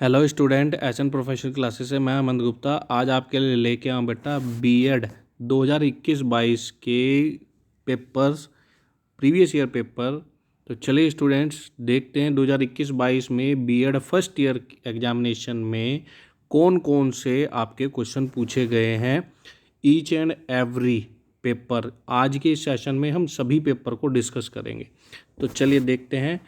Hello student, SN professional classes से मैं अमन गुप्ता आज आपके लिए लेके आऊँ बेटा बीएड 2021-22 के पेपर्स, प्रीवियस ईयर पेपर। तो चलिए स्टूडेंट्स देखते हैं 2021-22 में बीएड फर्स्ट ईयर एग्जामिनेशन में कौन कौन से आपके क्वेश्चन पूछे गए हैं। ईच एंड एवरी पेपर आज के इस सेशन में हम सभी पेपर को डिस्कस करेंगे। तो चलिए देखते हैं।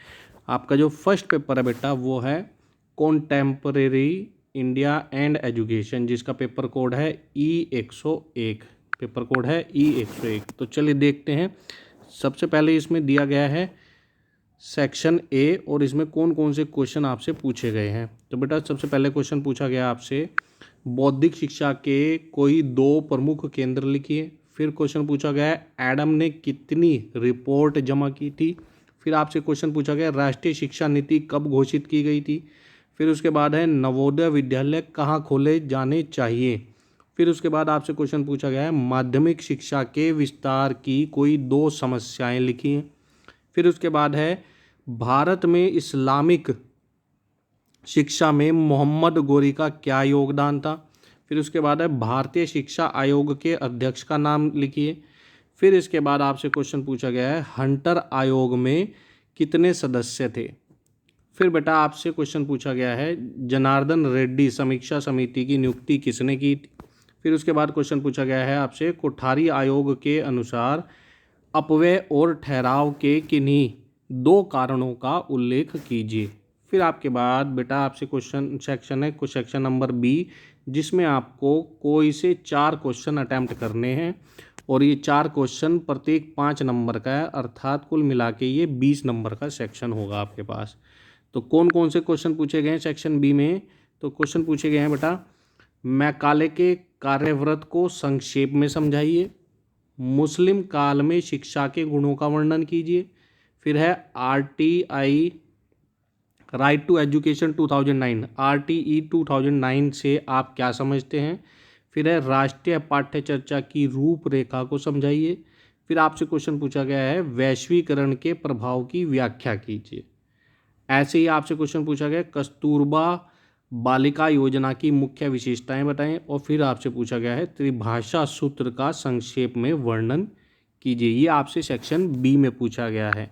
आपका जो फर्स्ट पेपर है बेटा वो है कॉन्टेम्परेरी इंडिया एंड एजुकेशन, जिसका पेपर कोड है E101। पेपर कोड है E101। तो चलिए देखते हैं। सबसे पहले इसमें दिया गया है सेक्शन ए और इसमें कौन कौन से क्वेश्चन आपसे पूछे गए हैं। तो बेटा सबसे पहले क्वेश्चन पूछा गया आपसे बौद्धिक शिक्षा के कोई दो प्रमुख केंद्र लिखिए। फिर क्वेश्चन पूछा गया है एडम ने कितनी रिपोर्ट जमा की थी। फिर आपसे क्वेश्चन पूछा गया राष्ट्रीय शिक्षा नीति कब घोषित की गई थी। फिर उसके बाद है नवोदय विद्यालय कहाँ खोले जाने चाहिए। फिर उसके बाद आपसे क्वेश्चन पूछा गया है माध्यमिक शिक्षा के विस्तार की कोई दो समस्याएं लिखिए। फिर उसके बाद है भारत में इस्लामिक शिक्षा में मोहम्मद गोरी का क्या योगदान था। फिर उसके बाद है भारतीय शिक्षा आयोग के अध्यक्ष का नाम लिखिए। फिर इसके बाद आपसे क्वेश्चन पूछा गया है हंटर आयोग में कितने सदस्य थे। फिर बेटा आपसे क्वेश्चन पूछा गया है जनार्दन रेड्डी समीक्षा समिति की नियुक्ति किसने की थी। फिर उसके बाद क्वेश्चन पूछा गया है आपसे कोठारी आयोग के अनुसार अपव्यय और ठहराव के किन्हीं दो कारणों का उल्लेख कीजिए। फिर आपके बाद बेटा आपसे क्वेश्चन सेक्शन है कुछ सेक्शन नंबर बी, जिसमें आपको कोई से 4 क्वेश्चन अटैम्प्ट करने हैं और ये 4 क्वेश्चन प्रत्येक 5 नंबर का है, अर्थात कुल मिला के ये 20 नंबर का सेक्शन होगा आपके पास। तो कौन कौन से क्वेश्चन पूछे गए हैं सेक्शन बी में। तो क्वेश्चन पूछे गए हैं बेटा मैकाले के कार्यव्रत को संक्षेप में समझाइए। मुस्लिम काल में शिक्षा के गुणों का वर्णन कीजिए। फिर है RTI right to education 2009 RTE 2009 से आप क्या समझते हैं। फिर है राष्ट्रीय पाठ्य चर्चा की रूपरेखा को समझाइए। फिर आपसे क्वेश्चन पूछा गया है वैश्वीकरण के प्रभाव की व्याख्या कीजिए। ऐसे ही आपसे क्वेश्चन पूछा गया कस्तूरबा बालिका योजना की मुख्य विशेषताएं बताएं। और फिर आपसे पूछा गया है त्रिभाषा सूत्र का संक्षेप में वर्णन कीजिए। ये आपसे सेक्शन बी में पूछा गया है।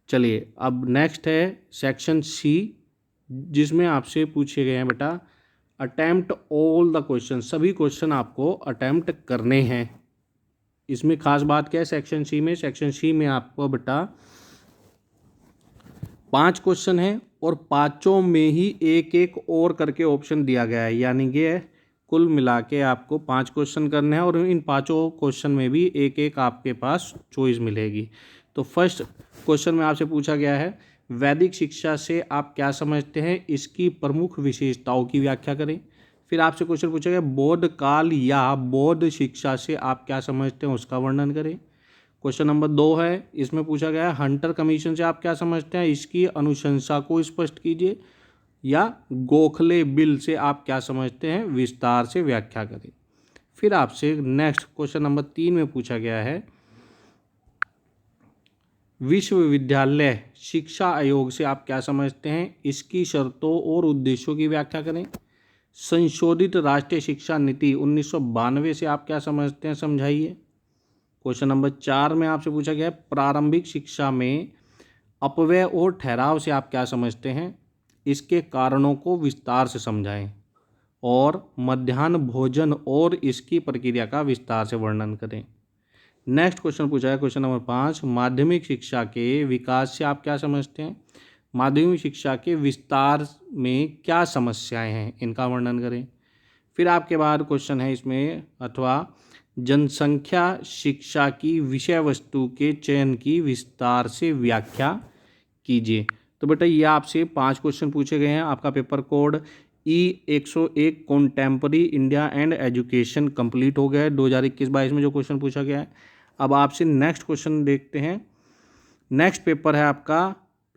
चलिए अब नेक्स्ट है सेक्शन सी, जिसमें आपसे पूछे गए हैं बेटा अटेम्प्ट ऑल द क्वेश्चन, सभी क्वेश्चन आपको अटेम्प्ट करने हैं। इसमें खास बात क्या है सेक्शन सी में आपको बेटा 5 क्वेश्चन हैं और पाँचों में ही एक एक और करके ऑप्शन दिया गया है, यानी कि कुल मिला के आपको 5 क्वेश्चन करने हैं और इन पाँचों क्वेश्चन में भी एक एक आपके पास चॉइस मिलेगी। तो फर्स्ट क्वेश्चन में आपसे पूछा गया है वैदिक शिक्षा से आप क्या समझते हैं, इसकी प्रमुख विशेषताओं की व्याख्या करें। फिर आपसे क्वेश्चन पूछा गया बौद्ध काल या बौद्ध शिक्षा से आप क्या समझते हैं, उसका वर्णन करें। क्वेश्चन नंबर 2 है, इसमें पूछा गया है हंटर कमीशन से आप क्या समझते हैं, इसकी अनुशंसा को स्पष्ट कीजिए। या गोखले बिल से आप क्या समझते हैं, विस्तार से व्याख्या करें। फिर आपसे नेक्स्ट क्वेश्चन नंबर 3 में पूछा गया है विश्वविद्यालय शिक्षा आयोग से आप क्या समझते हैं, इसकी शर्तों और उद्देश्यों की व्याख्या करें। संशोधित राष्ट्रीय शिक्षा नीति 1992 से आप क्या समझते हैं, समझाइए। क्वेश्चन नंबर 4 में आपसे पूछा गया है प्रारंभिक शिक्षा में अपव्यय और ठहराव से आप क्या समझते हैं, इसके कारणों को विस्तार से समझाएं। और मध्याह्न भोजन और इसकी प्रक्रिया का विस्तार से वर्णन करें। नेक्स्ट क्वेश्चन पूछा है क्वेश्चन नंबर 5 माध्यमिक शिक्षा के विकास से आप क्या समझते हैं, माध्यमिक शिक्षा के विस्तार में क्या समस्याएं हैं, इनका वर्णन करें। फिर आपके बाद क्वेश्चन है इसमें अथवा जनसंख्या शिक्षा की विषय वस्तु के चयन की विस्तार से व्याख्या कीजिए। तो बेटा ये आपसे 5 क्वेश्चन पूछे गए हैं। आपका paper code E101 contemporary India and education complete हो गया है 2021-22 में जो क्वेश्चन पूछा गया है। अब आपसे नेक्स्ट क्वेश्चन देखते हैं। नेक्स्ट पेपर है आपका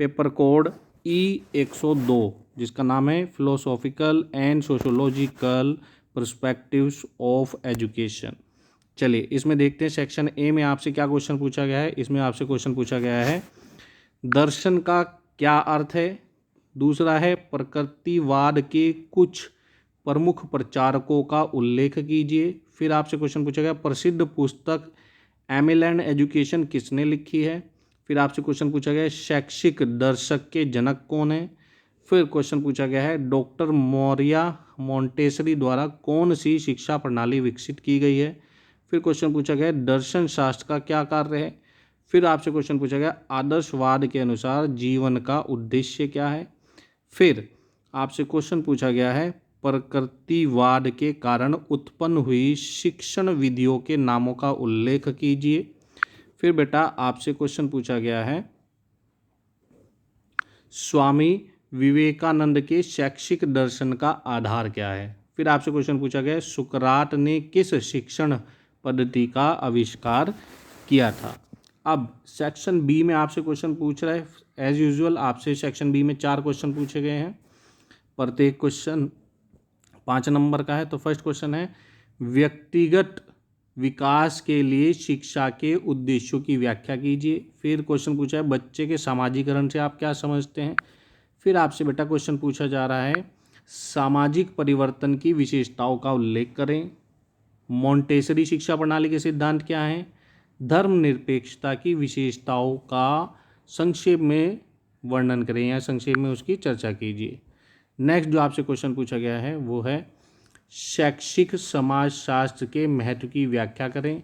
पेपर कोड E102, जिसका नाम है philosophical and sociological perspectives of education. चलिए इसमें देखते हैं सेक्शन ए में आपसे क्या क्वेश्चन पूछा गया है। इसमें आपसे क्वेश्चन पूछा गया है दर्शन का क्या अर्थ है, दूसरा है प्रकृतिवाद के कुछ प्रमुख प्रचारकों का उल्लेख कीजिए। फिर आपसे क्वेश्चन पूछा गया प्रसिद्ध पुस्तक एमिल एंड एजुकेशन किसने लिखी है। फिर आपसे क्वेश्चन पूछा गया शैक्षिक दर्शक के जनक कौन है। फिर क्वेश्चन पूछा गया है डॉक्टर मौर्या मोंटेसरी द्वारा कौन सी शिक्षा प्रणाली विकसित की गई है। फिर क्वेश्चन पूछा गया दर्शन शास्त्र का क्या कार्य है। फिर आपसे क्वेश्चन पूछा गया आदर्शवाद के अनुसार जीवन का उद्देश्य क्या है। फिर आपसे क्वेश्चन पूछा गया है प्रकृतिवाद के कारण उत्पन्न हुई शिक्षण विधियों के नामों का उल्लेख कीजिए। फिर बेटा आपसे क्वेश्चन पूछा गया है स्वामी विवेकानंद के शैक्षिक दर्शन का आधार क्या है। फिर आपसे क्वेश्चन पूछा गया सुकरात ने किस शिक्षण पद्धति का आविष्कार किया था। अब सेक्शन बी में आपसे क्वेश्चन पूछ रहा है एज यूजुअल। आपसे सेक्शन बी में 4 क्वेश्चन पूछे गए हैं, प्रत्येक क्वेश्चन 5 नंबर का है। तो फर्स्ट क्वेश्चन है व्यक्तिगत विकास के लिए शिक्षा के उद्देश्यों की व्याख्या कीजिए। फिर क्वेश्चन पूछा है बच्चे के सामाजिकरण से आप क्या समझते हैं। फिर आपसे बेटा क्वेश्चन पूछा जा रहा है सामाजिक परिवर्तन की विशेषताओं का उल्लेख करें। मोंटेसरी शिक्षा प्रणाली के सिद्धांत क्या हैं। धर्मनिरपेक्षता की विशेषताओं का संक्षेप में वर्णन करें या संक्षेप में उसकी चर्चा कीजिए। नेक्स्ट जो आपसे क्वेश्चन पूछा गया है वो है शैक्षिक समाजशास्त्र के महत्व की व्याख्या करें।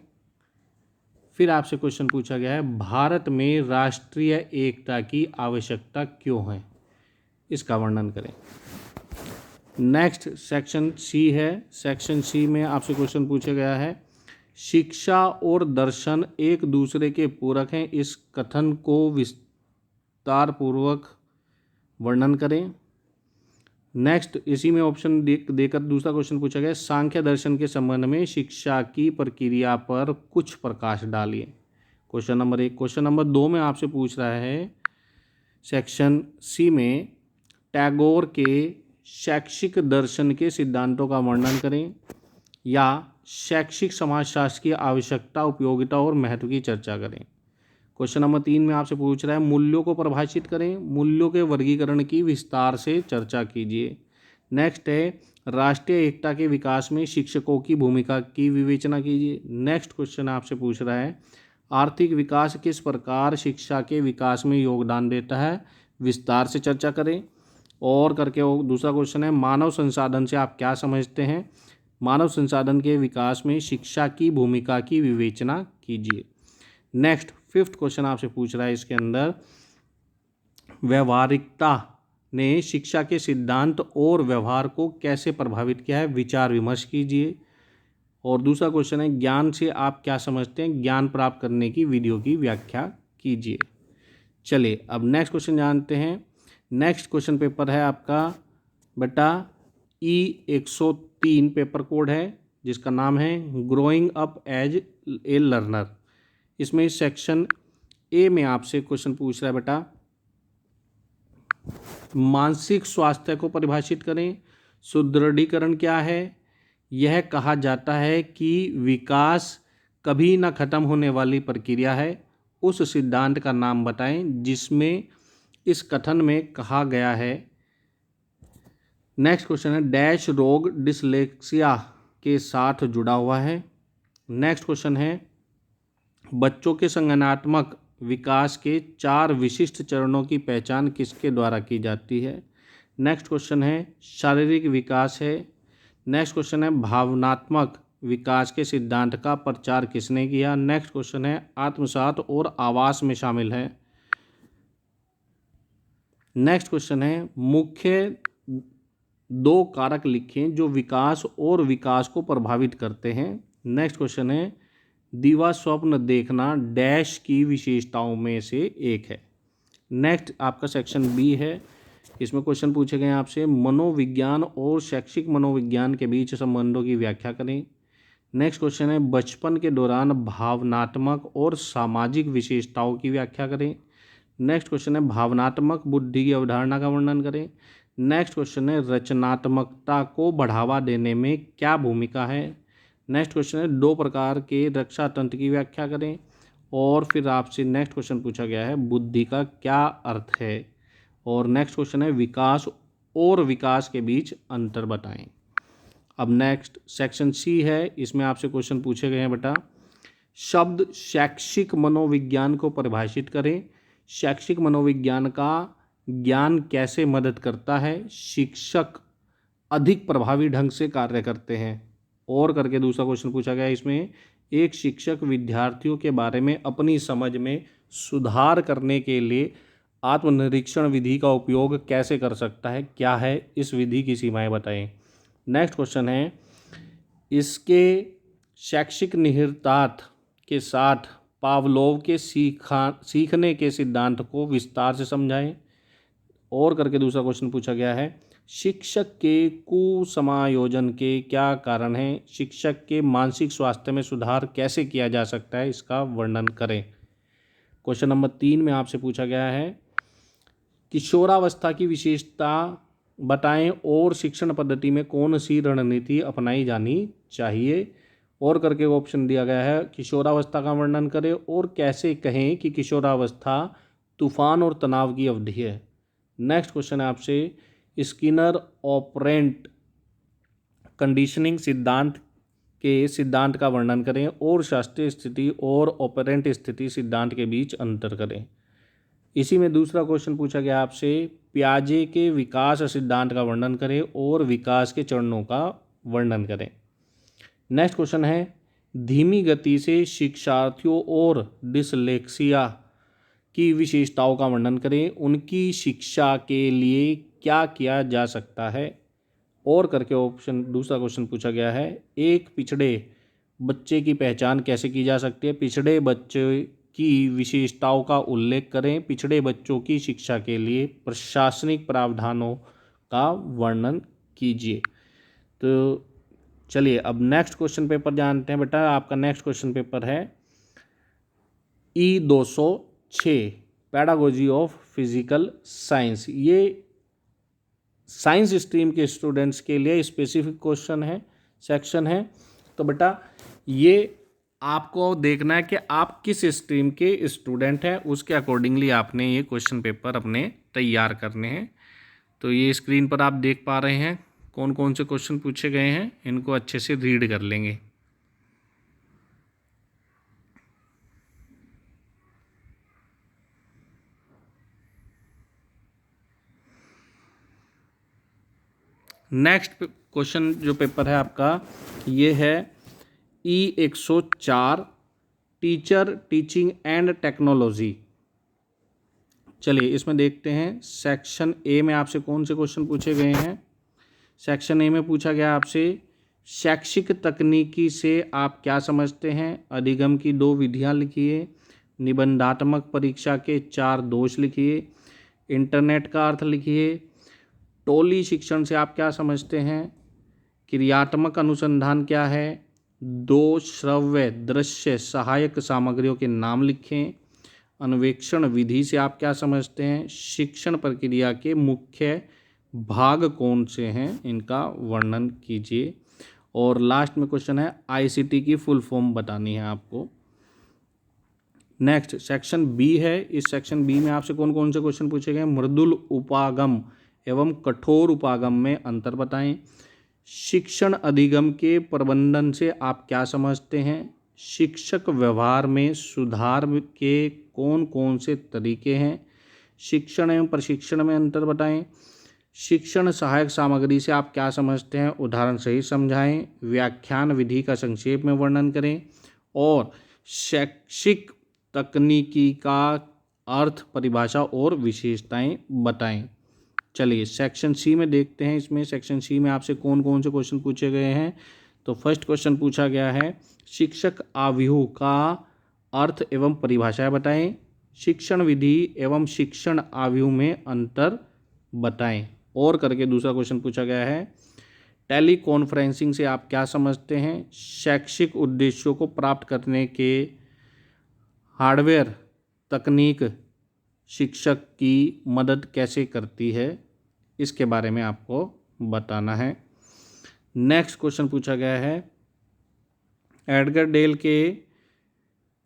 फिर आपसे क्वेश्चन पूछा गया है भारत में राष्ट्रीय एकता की आवश्यकता क्यों है, इसका वर्णन करें। नेक्स्ट सेक्शन सी है। सेक्शन सी में आपसे क्वेश्चन पूछा गया है शिक्षा और दर्शन एक दूसरे के पूरक हैं, इस कथन को विस्तार पूर्वक वर्णन करें। नेक्स्ट इसी में ऑप्शन देकर दूसरा क्वेश्चन पूछा गया सांख्य दर्शन के संबंध में शिक्षा की प्रक्रिया पर कुछ प्रकाश डालिए। Question number 1। क्वेश्चन नंबर 2 में आपसे पूछ रहा है सेक्शन सी में टैगोर के शैक्षिक दर्शन के सिद्धांतों का वर्णन करें या शैक्षिक समाजशास्त्र की आवश्यकता, उपयोगिता और महत्व की चर्चा करें। क्वेश्चन नंबर 3 में आपसे पूछ रहा है मूल्यों को परिभाषित करें, मूल्यों के वर्गीकरण की विस्तार से चर्चा कीजिए। नेक्स्ट है राष्ट्रीय एकता के विकास में शिक्षकों की भूमिका की विवेचना कीजिए। नेक्स्ट क्वेश्चन आपसे पूछ रहा है आर्थिक विकास किस प्रकार शिक्षा के विकास में योगदान देता है, विस्तार से चर्चा करें। और करके वो दूसरा क्वेश्चन है मानव संसाधन से आप क्या समझते हैं, मानव संसाधन के विकास में शिक्षा की भूमिका की विवेचना कीजिए। नेक्स्ट 5th क्वेश्चन आपसे पूछ रहा है इसके अंदर व्यवहारिकता ने शिक्षा के सिद्धांत और व्यवहार को कैसे प्रभावित किया है, विचार विमर्श कीजिए। और दूसरा क्वेश्चन है ज्ञान से आप क्या समझते हैं, ज्ञान प्राप्त करने की विधियों की व्याख्या कीजिए। चलिए अब नेक्स्ट क्वेश्चन जानते हैं। नेक्स्ट क्वेश्चन पेपर है आपका बेटा E103 पेपर कोड है जिसका नाम है growing up as a learner. इसमें सेक्शन ए में आपसे क्वेश्चन पूछ रहा है बेटा मानसिक स्वास्थ्य को परिभाषित करें। सुदृढ़ीकरण क्या है। यह कहा जाता है कि विकास कभी न खत्म होने वाली प्रक्रिया है। उस सिद्धांत का नाम बताएं जिसमें इस कथन में कहा गया है। नेक्स्ट क्वेश्चन है डैश रोग डिसलेक्सिया के साथ जुड़ा हुआ है। नेक्स्ट क्वेश्चन है बच्चों के संज्ञानात्मक विकास के 4 विशिष्ट चरणों की पहचान किसके द्वारा की जाती है। नेक्स्ट क्वेश्चन है शारीरिक विकास है। नेक्स्ट क्वेश्चन है भावनात्मक विकास के सिद्धांत का प्रचार किसने किया। नेक्स्ट क्वेश्चन है आत्मसात और आवास में शामिल है। नेक्स्ट क्वेश्चन है मुख्य 2 कारक लिखें जो विकास और विकास को प्रभावित करते हैं। नेक्स्ट क्वेश्चन है दिवा स्वप्न देखना डैश की विशेषताओं में से एक है। नेक्स्ट आपका सेक्शन बी है। इसमें क्वेश्चन पूछे गए आपसे मनोविज्ञान और शैक्षिक मनोविज्ञान के बीच संबंधों की व्याख्या करें। नेक्स्ट क्वेश्चन है बचपन के दौरान भावनात्मक और सामाजिक विशेषताओं की व्याख्या करें। नेक्स्ट क्वेश्चन है भावनात्मक बुद्धि की अवधारणा का वर्णन करें। नेक्स्ट क्वेश्चन है रचनात्मकता को बढ़ावा देने में क्या भूमिका है। नेक्स्ट क्वेश्चन है 2 प्रकार के रक्षा तंत्र की व्याख्या करें। और फिर आपसे नेक्स्ट क्वेश्चन पूछा गया है बुद्धि का क्या अर्थ है। और नेक्स्ट क्वेश्चन है विकास और विकास के बीच अंतर बताएं। अब नेक्स्ट सेक्शन सी है, इसमें आपसे क्वेश्चन पूछे गए हैं बेटा। शब्द शैक्षिक मनोविज्ञान को परिभाषित करें। शैक्षिक मनोविज्ञान का ज्ञान कैसे मदद करता है? शिक्षक अधिक प्रभावी ढंग से कार्य करते हैं। और करके दूसरा क्वेश्चन पूछा गया है इसमें, एक शिक्षक विद्यार्थियों के बारे में अपनी समझ में सुधार करने के लिए आत्मनिरीक्षण विधि का उपयोग कैसे कर सकता है? क्या है इस विधि की सीमाएं बताएं। नेक्स्ट क्वेश्चन है, इसके शैक्षिक निहितार्थ के साथ पावलोव के सीखने के सिद्धांत को विस्तार से समझाएं। और करके दूसरा क्वेश्चन पूछा गया है, शिक्षक के कुसमायोजन के क्या कारण हैं? शिक्षक के मानसिक स्वास्थ्य में सुधार कैसे किया जा सकता है? इसका वर्णन करें। क्वेश्चन नंबर 3 में आपसे पूछा गया है, किशोरावस्था की विशेषता बताएं और शिक्षण पद्धति में कौन सी रणनीति अपनाई जानी चाहिए। और करके ऑप्शन दिया गया है, किशोरावस्था का वर्णन करें और कैसे कहें कि किशोरावस्था तूफान और तनाव की अवधि है। नेक्स्ट क्वेश्चन है आपसे, स्किनर ऑपरेंट कंडीशनिंग सिद्धांत के सिद्धांत का वर्णन करें और शास्त्रीय स्थिति और ऑपरेंट स्थिति सिद्धांत के बीच अंतर करें। इसी में दूसरा क्वेश्चन पूछा गया आपसे, पियाजे के विकास सिद्धांत का वर्णन करें और विकास के चरणों का वर्णन करें। नेक्स्ट क्वेश्चन है, धीमी गति से शिक्षार्थियों और डिसलेक्सिया की विशेषताओं का वर्णन करें। उनकी शिक्षा के लिए क्या किया जा सकता है। और करके ऑप्शन दूसरा क्वेश्चन पूछा गया है, एक पिछड़े बच्चे की पहचान कैसे की जा सकती है। पिछड़े बच्चे की विशेषताओं का उल्लेख करें। पिछड़े बच्चों की शिक्षा के लिए प्रशासनिक प्रावधानों का वर्णन कीजिए। तो चलिए अब नेक्स्ट क्वेश्चन पेपर जानते हैं बेटा। आपका नेक्स्ट क्वेश्चन पेपर है E206 pedagogy of physical science. ये साइंस स्ट्रीम के स्टूडेंट्स के लिए स्पेसिफिक क्वेश्चन है, सेक्शन है। तो बेटा ये आपको देखना है कि आप किस स्ट्रीम के स्टूडेंट हैं, उसके अकॉर्डिंगली आपने ये क्वेश्चन पेपर अपने तैयार करने हैं। तो ये स्क्रीन पर आप देख पा रहे हैं कौन कौन से क्वेश्चन पूछे गए हैं, इनको अच्छे से रीड कर लेंगे। नेक्स्ट क्वेश्चन जो पेपर है आपका ये है E104 teacher teaching and technology. चलिए इसमें देखते हैं सेक्शन ए में आपसे कौन से क्वेश्चन पूछे गए हैं। सेक्शन ए में पूछा गया आपसे, शैक्षिक तकनीकी से आप क्या समझते हैं। अधिगम की 2 विधियां लिखिए। निबंधात्मक परीक्षा के 4 दोष लिखिए। इंटरनेट का अर्थ लिखिए। टोली शिक्षण से आप क्या समझते हैं। क्रियात्मक अनुसंधान क्या है। 2 श्रव्य दृश्य सहायक सामग्रियों के नाम लिखें। अन्वेक्षण विधि से आप क्या समझते हैं। शिक्षण प्रक्रिया के मुख्य भाग कौन से हैं, इनका वर्णन कीजिए। और लास्ट में क्वेश्चन है आईसीटी की फुल फॉर्म बतानी है आपको। नेक्स्ट सेक्शन बी है। इस सेक्शन बी में आपसे कौन कौन से क्वेश्चन पूछे गए। मृदुल उपागम एवं कठोर उपागम में अंतर बताएं। शिक्षण अधिगम के प्रबंधन से आप क्या समझते हैं। शिक्षक व्यवहार में सुधार के कौन कौन से तरीके हैं। शिक्षण एवं प्रशिक्षण में अंतर बताएं। शिक्षण सहायक सामग्री से आप क्या समझते हैं, उदाहरण सही समझाएं। व्याख्यान विधि का संक्षेप में वर्णन करें। और शैक्षिक तकनीकी का अर्थ, परिभाषा और विशेषताएं बताएं। चलिए सेक्शन सी में देखते हैं। इसमें सेक्शन सी में आपसे कौन कौन से क्वेश्चन पूछे गए हैं। तो फर्स्ट क्वेश्चन पूछा गया है, शिक्षक आव्यूह का अर्थ एवं परिभाषाएं बताएं। शिक्षण विधि एवं शिक्षण आव्यूह में अंतर बताएं। और करके दूसरा क्वेश्चन पूछा गया है, टेली कॉन्फ्रेंसिंग से आप क्या समझते हैं। शैक्षिक उद्देश्यों को प्राप्त करने के हार्डवेयर तकनीक शिक्षक की मदद कैसे करती है, इसके बारे में आपको बताना है। नेक्स्ट क्वेश्चन पूछा गया है, एडगर डेल के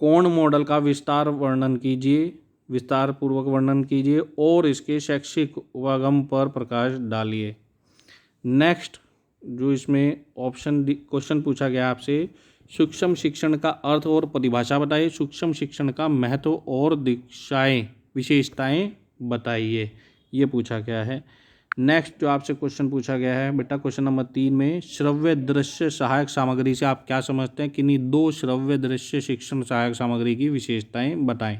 कोण मॉडल का विस्तार वर्णन कीजिए। विस्तार पूर्वक वर्णन कीजिए और इसके शैक्षिक उपागम पर प्रकाश डालिए। नेक्स्ट जो इसमें ऑप्शन क्वेश्चन पूछा गया आपसे, सूक्ष्म शिक्षण का अर्थ और परिभाषा बताइए, सूक्ष्म शिक्षण का महत्व और दिशाएं विशेषताएं बताइए, ये पूछा गया है। नेक्स्ट जो आपसे क्वेश्चन पूछा गया है बेटा क्वेश्चन नंबर 3 में, श्रव्य दृश्य सहायक सामग्री से आप क्या समझते हैं, किन्हीं 2 श्रव्य दृश्य शिक्षण सहायक सामग्री की विशेषताएं बताएं।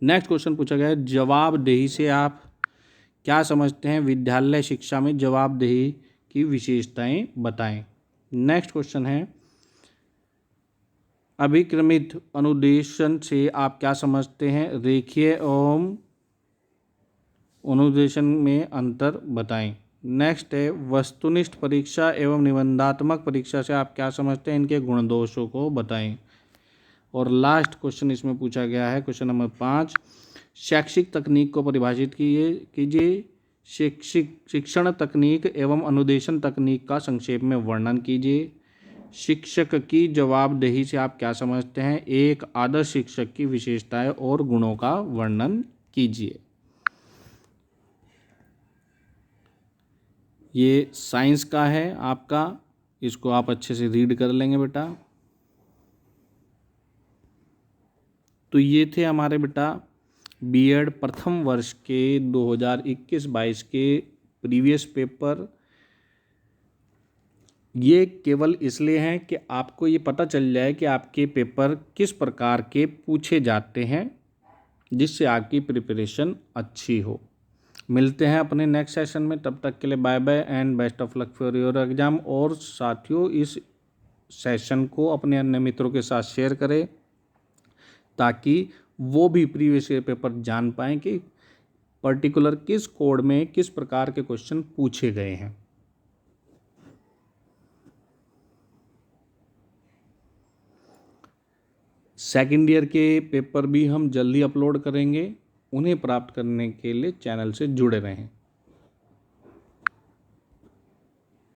नेक्स्ट क्वेश्चन पूछा गया है, जवाबदेही से आप क्या समझते हैं, विद्यालय शिक्षा में जवाबदेही की विशेषताएं बताएं। नेक्स्ट क्वेश्चन है, अभिक्रमित अनुदेशन से आप क्या समझते हैं, रेखीय एवं अनुदेशन में अंतर बताएं। नेक्स्ट है, वस्तुनिष्ठ परीक्षा एवं निबंधात्मक परीक्षा से आप क्या समझते हैं, इनके गुण दोषों को बताएं। और लास्ट क्वेश्चन इसमें पूछा गया है क्वेश्चन नंबर 5, शैक्षिक तकनीक को परिभाषित कीजिए, शिक्षण तकनीक एवं अनुदेशन तकनीक का संक्षेप में वर्णन कीजिए। शिक्षक की जवाबदेही से आप क्या समझते हैं, एक आदर्श शिक्षक की विशेषताएं और गुणों का वर्णन कीजिए। ये साइंस का है आपका, इसको आप अच्छे से रीड कर लेंगे बेटा। तो ये थे हमारे बेटा बीएड प्रथम वर्ष के 2021-22 के प्रीवियस पेपर। ये केवल इसलिए हैं कि आपको ये पता चल जाए कि आपके पेपर किस प्रकार के पूछे जाते हैं, जिससे आपकी प्रिपरेशन अच्छी हो। मिलते हैं अपने नेक्स्ट सेशन में, तब तक के लिए bye bye and best of luck for your exam. और साथियों इस सेशन को अपने अन्य मित्रों के साथ शेयर करें ताकि वो भी प्रीवियस ईयर पेपर जान पाएँ कि पर्टिकुलर किस कोड में किस प्रकार के क्वेश्चन पूछे गए हैं। सेकेंड ईयर के पेपर भी हम जल्दी अपलोड करेंगे, उन्हें प्राप्त करने के लिए चैनल से जुड़े रहें।